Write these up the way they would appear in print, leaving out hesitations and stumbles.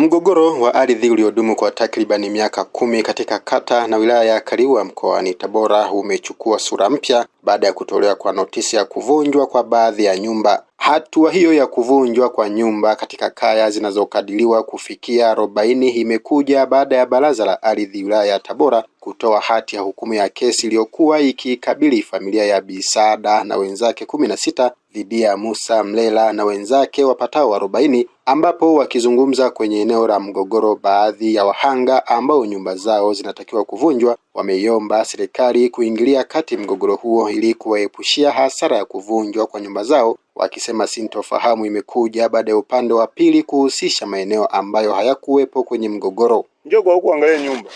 Mgogoro wa ardhi uliodumu kwa takribani miaka 10 katika kata na wilaya ya Kaliua mkoani Tabora umechukua sura mpya baada ya kutolewa kwa notisi ya kuvunjwa kwa baadhi ya nyumba. Hatua hiyo ya kuvunjwa kwa nyumba katika kaya zinazokadiriwa kufikia 40 imekuja baada ya Baraza la Ardhi wilaya ya Tabora kutoa hati ya hukumu ya kesi iliyokuwa ikikabili familia ya Bisada na wenzake 16 dhidi ya Musa Mlela na wenzake wapatao 40, ambapo wakizungumza kwenye eneo la mgogoro, baadhi ya wahanga ambao nyumba zao zinatakiwa kuvunjwa wameiomba serikali kuingilia kati mgogoro huo ili kuwaepushia hasara ya kuvunjwa kwa nyumba zao, wakisema sintofahamu imekuja baada ya upande wa pili kuhusisha maeneo ambayo hayakuwepo kwenye mgogoro. Njoo kwa huku angalia nyumba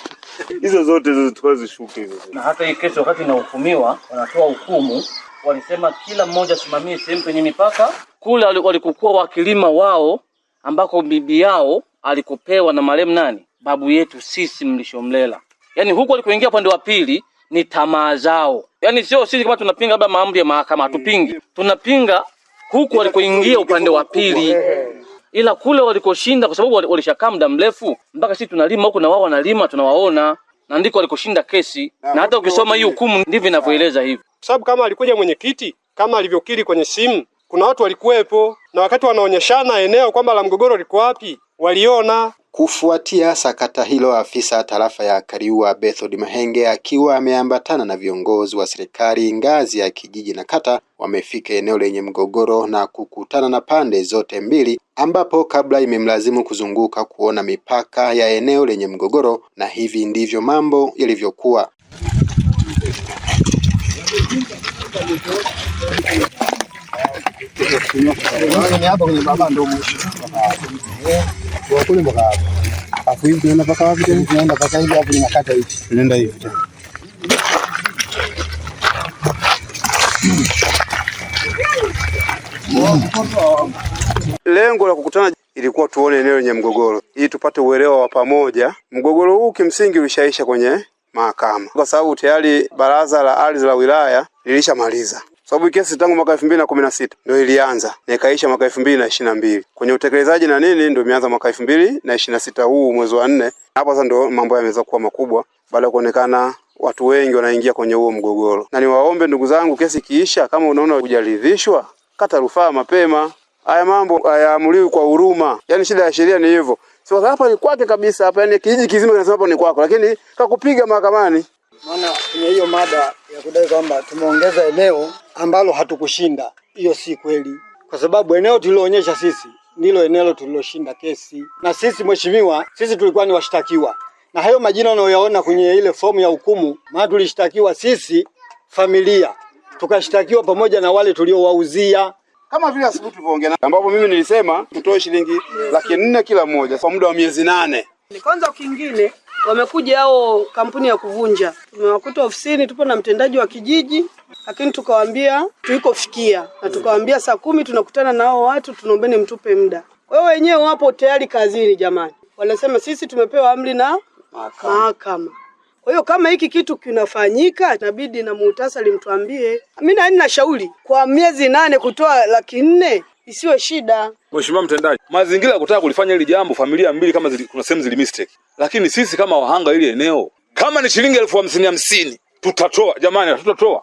hizo zote zishuke hizo. Na hata hii kesi wakati inahukumiwa, wanatoa hukumu, walisema kila mmoja simamie sehemu kwenye mipaka kule walikokuwa wakilima wao, ambako bibi yao alikopewa na marehemu nani, babu yetu sisi Mlishomlela. Yaani huko walikoingia upande wa pili ni tamaa zao. Yaani sio sisi kama tunapinga labda maamuzi ya mahakama, hatupingi. Tunapinga huko walikoingia upande wa pili. Ila kule walikoshinda kwa sababu walishakaa muda mrefu, mpaka sisi tunalima huko na wao wanalima tunawaona, na ndiko walikoshinda kesi. Na hata ukisoma hii hukumu ndivyo inavyoeleza hivi. Sababu kama alikuja mwenyekiti kama alivyokiri kwenye simu, kuna watu walikuwepo na wakati wanaonyeshana eneo kwamba la mgogoro liko wapi waliona. Kufuatia sakata hilo, afisa tarafa ya Kaliua Bethod Mahenge akiwa ameambatana na viongozi wa serikali ngazi ya kijiji na kata wamefika eneo lenye mgogoro na kukutana na pande zote mbili, ambapo kabla imemlazimu kuzunguka kuona mipaka ya eneo lenye mgogoro, na hivi ndivyo mambo yalivyokuwa. Lengo la kukutana ilikuwa tuone eneo lenye mgogoro ili tupate uelewa wa pamoja. Mgogoro huu kimsingi ulishaisha kwenye mahakama kwa sababu tayari Baraza la Ardhi la wilaya lilishamaliza. Sababu kesi tangu mwaka 2016 ndio ilianza na ikaisha mwaka 2022. Kwenye utekelezaji na nini ndio imeanza mwaka 2026 huu mwezi wa 4. Hapo sasa ndio mambo yameanza kuwa makubwa baada ya kuonekana watu wengi wanaingia kwenye huo mgogoro. Na niwaombe ndugu zangu, kesi kiisha, kama unaona hujaridhishwa, kata rufaa mapema. Haya mambo hayaamuliwi kwa huruma. Yaani shida ya sheria ni hivyo. Sio hapa ni kwake kabisa, hapa yani kijiji kizima kinasema hapa ni kwako, lakini kakupiga mahakamani. Maana kwenye hiyo mada ya kudai kwamba tumeongeza eneo ambalo hatukushinda, hiyo si kweli. Kwa sababu eneo tuliloonyesha sisi ndilo eneo tuliloshinda kesi. Na sisi mheshimiwa, sisi tulikuwa ni washtakiwa. Na hayo majina unayoyaona kwenye ile fomu ya hukumu, maana tulishtakiwa sisi familia. Tukashtakiwa pamoja na wale tuliowauzia. Kama vile asubuhi tulivyoongea, ambapo mimi nilisema tutoe shilingi 400,000 kila mmoja kwa muda wa miezi 8. Kwanza kingine wamekuja hao kampuni ya kuvunja. Tumewakuta ofisini, tupo na mtendaji wa kijiji, lakini tukawaambia tulikofikia na tukawaambia saa 10 tunakutana na hao watu, tunaombeni mtupe muda. Kwa hiyo wenyewe wapo tayari kazini jamani. Wanasema sisi tumepewa amri na mahakama. Kwa hiyo kama hiki kitu kinafanyika, inabidi na muhtasari mtuambie. Mimi nina shauri kwa miezi 8 kutoa 400,000 isiwe shida. Mheshimiwa mtendaji, mazingira ya kutaka kulifanya hili jambo familia mbili kama kuna sehemu zili mistake. Lakini sisi kama wahanga ile eneo, kama ni shilingi 50,000 tutatoa. Jamani, tutatoa.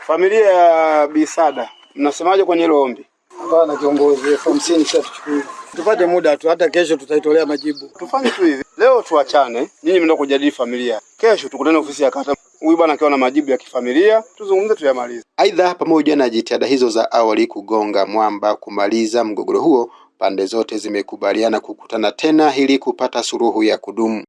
Familia ya Bisada, mnasemaje kwenye hilo ombi? Hapana kiongozi, 50,000 sasa tuchukue. Tupate muda tu, hata kesho tutaitolea majibu. Tufanye tu hivi. Leo tuachane, nyinyi mnataka kujadili familia. Kesho tukutane ofisi ya kata. Huyu bwana akiwa na majibu ya kifamilia, tuzungumze tuyamalize. Aidha, pamoja na jitihada hizo za awali kugonga mwamba kumaliza mgogoro huo, pande zote zimekubaliana kukutana tena ili kupata suluhu ya kudumu.